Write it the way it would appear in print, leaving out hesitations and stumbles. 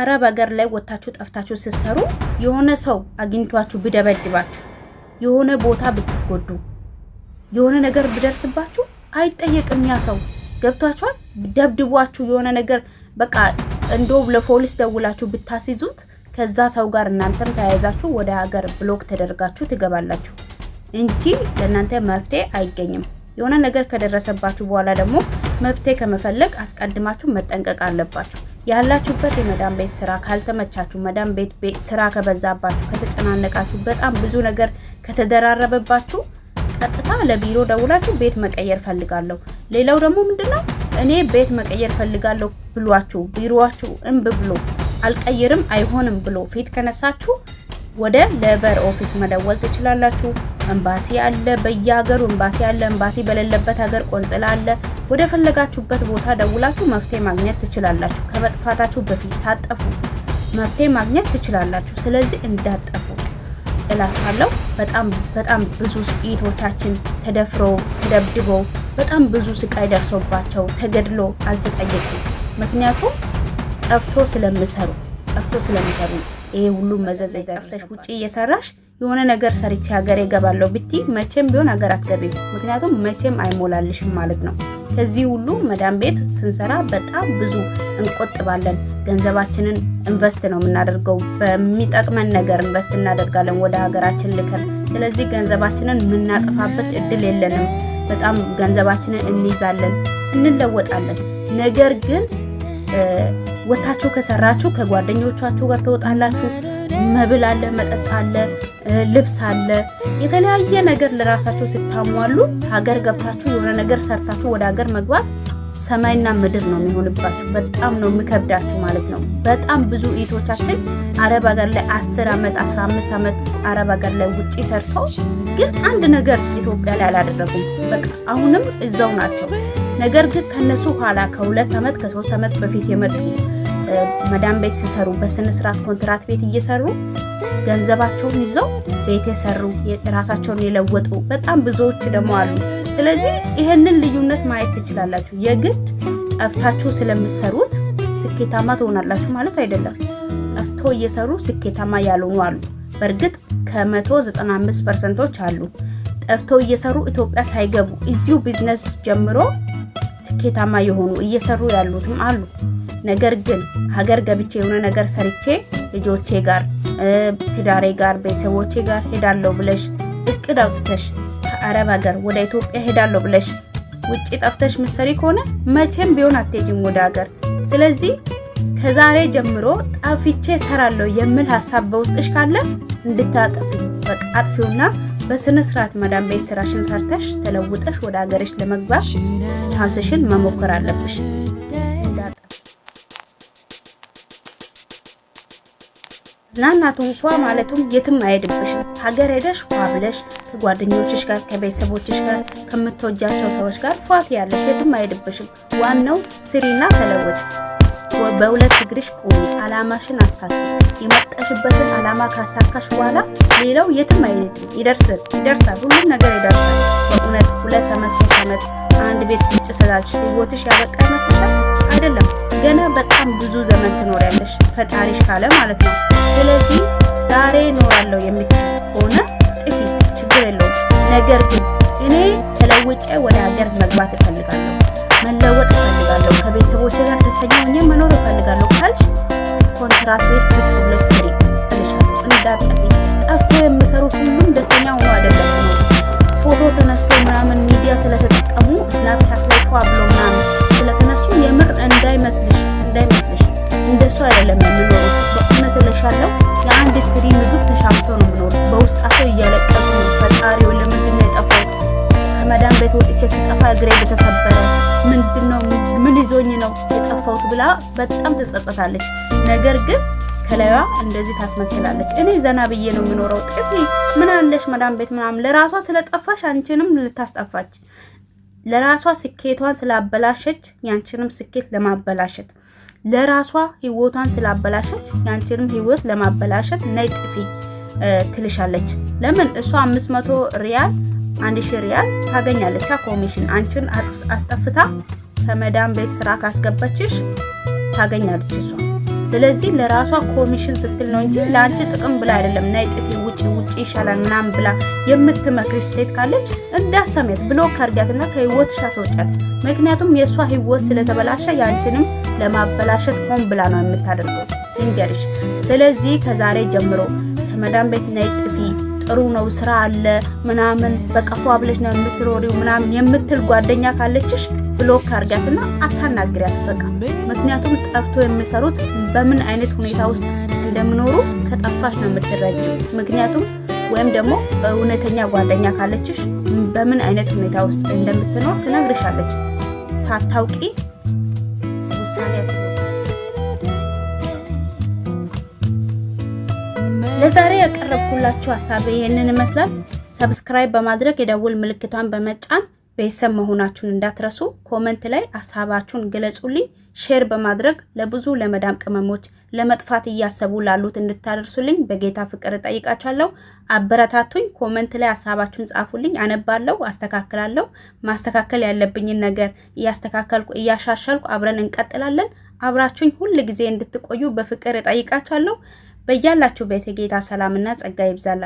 አረብ ሀገር ላይ ወጣችሁ ጠፍታችሁ ስትሰሩ የሆነ ሰው አግኝቷችሁ ቢደበድባችሁ የሆነ ቦታ ብትጎዱ የሆነ ነገር ቢደርስባችሁ አይጠየቅም ያ ሰው ገብቷችኋል ደብድቧችሁ የሆነ ነገር በቃ እንደው ለፖሊስ ደውላችሁ ብታስይዙት ከዛ ሰው ጋር እናንተም ተያይዛችሁ ወደ ሀገር ብሎክ ተደርጋችሁ ትገባላችሁ እንጂ ለእናንተ መፍትሄ አይገኝም የሆነ ነገር ከደረሰባችሁ በኋላ ደግሞ መፍትሄ ከመፈለግ አስቀድማችሁ መጠንቀቅ አለባችሁ ያላችሁበት የመዳም ቤት ስራ ካልተመቻችሁ መዳም ቤት ስራ ከበዛባችሁ ከተጨናነቃችሁ በጣም ብዙ ነገር ከተደራረበባችሁ ቀጥታ ለቢሮ ደውላችሁ ቤት መቀየር ፈልጋለሁ ሌላው ደግሞ ምንድነው እኔ ቤት መቀየር ፈልጋለሁ ብሏችሁ ቢሮአችሁ እንብ ብሎ አልቀየርም አይሆንም ብሎ ፊት ከነሳችሁ ወደ ሌበር ኦፊስ መደወል ትችላላችሁ ኤምባሲ አለ በየሀገሩ ኤምባሲ አለ ኤምባሲ በሌለበት ሀገር ቆንጽላ አለ ወደ ፈለጋችሁበት ቦታ ደውላችሁ መፍትሄ ማግኘት ትችላላችሁ ከመጥፋታችሁ በፊት ሳጠፉ መፍትሄ ማግኘት ትችላላችሁ ስለዚህ እንዳጠፉ እላችኋለሁ በጣም ብዙ ኢቶቻችን ተደፍረው ተደብድበው በጣም ብዙ ስቃይ ደርሶባቸው ተገድሎ አልተጠየቁም ምክንያቱም ጠፍቶ ስለሚሰሩ ይሄ ሁሉ መዘዝ ይደርፍተሽ ውጪ እየሰራሽ የሆነ ነገር ሰርቼ ሀገር ይገባለሁ ብቲ መቼም ቢሆን ሀገር አትገቢም ምክንያቱም መቼም አይሞላልሽም ማለት ነው ከዚህ ሁሉ መዳም ቤት ስንሰራ በጣም ብዙ እንቆጥባለን ገንዘባችንን ኢንቨስት ነው የምናደርገው በሚጠቅመን ነገር ኢንቨስት እናደርጋለን ወደ ሀገራችን ልከን ስለዚህ ገንዘባችንን ምናጠፋበት እድል የለንም በጣም ገንዘባችንን እንይዛለን እንለወጣለን ነገር ግን ወታችሁ ከሰራችሁ ከጓደኞቻችሁ ጋር ተወጣላችሁ መብል አለ መጠጥ አለ ልብስ አለ የተለያየ ነገር ለራሳችሁ ስታሟሉ ሀገር ገብታችሁ የሆነ ነገር ሰርታችሁ ወደ ሀገር መግባት ሰማይና ምድር ነው የሚሆንባችሁ በጣም ነው የሚከብዳችሁ ማለት ነው በጣም ብዙ ኢቶቻችን አረብ ሀገር ላይ 10 አመት 15 አመት አረብ ሀገር ላይ ውጪ ሰርተው ግን አንድ ነገር ኢትዮጵያ ላይ አላደረጉም በቃ አሁንም እዛው ናቸው ነገር ግን ከነሱ ኋላ ከ2 አመት ከ3 አመት በፊት የመጡ መዳም ቤት ሲሰሩ በስነ ስርዓት ኮንትራት ቤት እየሰሩ ገንዘባቸውን ይዘው ቤት የሰሩ ራሳቸውን የለወጡ በጣም ብዙዎች ደግሞ አሉ ስለዚህ ይሄንን ልዩነት ማየት ትችላላችሁ የግድ ጠፍታችሁ ስለምትሰሩት ስኬታማ ትሆናላችሁ ማለት አይደለም ጠፍቶ እየሰሩ ስኬታማ ያልሆኑ አሉ በርግጥ ከ195% አሉ ጠፍቶ እየሰሩ ኢትዮጵያ ሳይገቡ እዚሁ ቢዝነስ ጀምሮ ስኬታማ የሆኑ እየሰሩ ያሉትም አሉ ነገር ግን ሀገር ገብቼ የሆነ ነገር ሰርቼ ልጆቼ ጋር ትዳሬ ጋር ቤተሰቦቼ ጋር ሄዳለሁ ብለሽ እቅድ አውጥተሽ ከአረብ ሀገር ወደ ኢትዮጵያ ሄዳለሁ ብለሽ ውጪ ጠፍተሽ ምሰሪ ከሆነ መቼም ቢሆን አትሄጂም ወደ ሀገር ስለዚህ ከዛሬ ጀምሮ ጣፍቼ ሰራለሁ የሚል ሐሳብ በውስጥሽ ካለ እንድታጠፊ በቃ አጥፊውና በስነ ስርዓት መዳም ቤት ስራሽን ሰርተሽ ተለውጠሽ ወደ ሀገርሽ ለመግባት ቻንስሽን መሞከር አለብሽ ናናቱን ማለቱም የትም አይሄድብሽም ሀገር ሄደሽ ብለሽ ከጓደኞችሽ ጋር ከቤተሰቦችሽ ጋር ከምትወጃቸው ሰዎች ጋር ፏት ያለሽ የትም አይሄድብሽም ዋናው ስሪና ተለወጪ በሁለት እግርሽ ቁሚ አላማሽን አሳኪ የመጣሽበትን አላማ ካሳካሽ በኋላ ሌላው የትም አይሄድም ይደርሳል ሁሉም ነገር ይደርሳል በእውነት 2 አመት 3 አመት አንድ ቤት ቁጭ ስላልሽ ህይወትሽ ያበቃ ይመስልሻል አይደለም ገና በጣም ብዙ ዘመን ትኖሪያለሽ ፈጣሪሽ ካለ ማለት ነው ስለዚህ ዛሬ ኖራለሁ የምትይ ሆነ ጥፊ ችግር የለውም ነገር ግን እኔ ተለውጬ ወደ ሀገር መግባት እፈልጋለሁ መለወጥ እፈልጋለሁ ከቤተሰቦቼ ጋር ደስተኛ ሆኜ መኖር እፈልጋለሁ ካልሽ ኮንትራት ቤት ፍጥ ብለሽ ስሪ እልሻለሁ እንዳትጠፊ ጠፍቶ የሚሰሩት ሁሉም ደስተኛ ሆኖ አይደለም ፎቶ ተነስቶ ምናምን ሚዲያ ስለተጠቀሙ ስናፕቻት ላይ ብሎ ምናምን ስለተነሱ የምር እንዳይመስልሽ እንደሱ አይደለም የሚኖሩት በእውነት እልሻለሁ የአንድ ፍሪ ምግብ ተሻምቶ ነው የሚኖሩት በውስጣቸው እያለቀሱ ፈጣሪው ለምንድን ነው የጠፋው ከመዳም ቤት ወጥቼ ስጠፋ እግሬ በተሰበረ ምንድነው ምን ይዞኝ ነው የጠፋሁት ብላ በጣም ትጸጸታለች ነገር ግን ከላይዋ እንደዚህ ታስመስላለች እኔ ዘና ብዬ ነው የምኖረው ጥፊ ምን አለሽ መዳም ቤት ምናምን ለራሷ ስለጠፋሽ አንቺንም ልታስጠፋች ለራሷ ስኬቷን ስላበላሸች ያንቺንም ስኬት ለማበላሸት ለራሷ ህይወቷን ስላበላሸች ያንቺንም ህይወት ለማበላሸት ነይ ጥፊ ትልሻለች ለምን እሷ 500 ሪያል 1000 ሪያል ታገኛለች ኮሚሽን አንቺን አስጠፍታ ከመዳም ቤት ስራ ካስገባችሽ ታገኛለች እሷ ስለዚህ ለራሷ ኮሚሽን ስትል ነው እንጂ ለአንቺ ጥቅም ብላ አይደለም። ናይ ጥፊ ውጪ ይሻላል ምናምን ብላ የምትመክርሽ ሴት ካለች እንዳሰሜት ብሎክ አድርጋትና ከህይወትሽ አስወጫት። ምክንያቱም የሷ ህይወት ስለተበላሸ ያንቺንም ለማበላሸት ሆን ብላ ነው የምታደርገው ሲንገርሽ። ስለዚህ ከዛሬ ጀምሮ ከመዳም ቤት ናይ ጥፊ ጥሩ ነው ስራ አለ ምናምን በቀፎ አብለሽ ነው የምትሮሪው ምናምን የምትል ጓደኛ ካለችሽ ብሎክ አድርጋትና አታናግሪያት በቃ። ምክንያቱም ጠፍቶ የሚሰሩት በምን አይነት ሁኔታ ውስጥ እንደሚኖሩ ከጠፋሽ ነው የምትረጂው። ምክንያቱም ወይም ደግሞ እውነተኛ ጓደኛ ካለችሽ በምን አይነት ሁኔታ ውስጥ እንደምትኖር ትነግርሻለች። ሳታውቂ ውሳኔ ለዛሬ ያቀረብኩላችሁ ሐሳብ ይሄንን ይመስላል። ሰብስክራይብ በማድረግ የደውል ምልክቷን በመጫን ቤተሰብ መሆናችሁን እንዳትረሱ። ኮሜንት ላይ ሐሳባችሁን ግለጹልኝ። ሼር በማድረግ ለብዙ ለመዳም ቅመሞች ለመጥፋት እያሰቡ ላሉት እንድታደርሱልኝ በጌታ ፍቅር ጠይቃችኋለሁ። አበረታቱኝ። ኮሜንት ላይ ሐሳባችሁን ጻፉልኝ፣ አነባለሁ፣ አስተካክላለሁ። ማስተካከል ያለብኝን ነገር እያስተካከልኩ እያሻሻልኩ አብረን እንቀጥላለን። አብራችሁኝ ሁሉ ጊዜ እንድትቆዩ በፍቅር ጠይቃችኋለሁ። በያላችሁ ቤት ጌታ ሰላምና ጸጋ ይብዛላችሁ።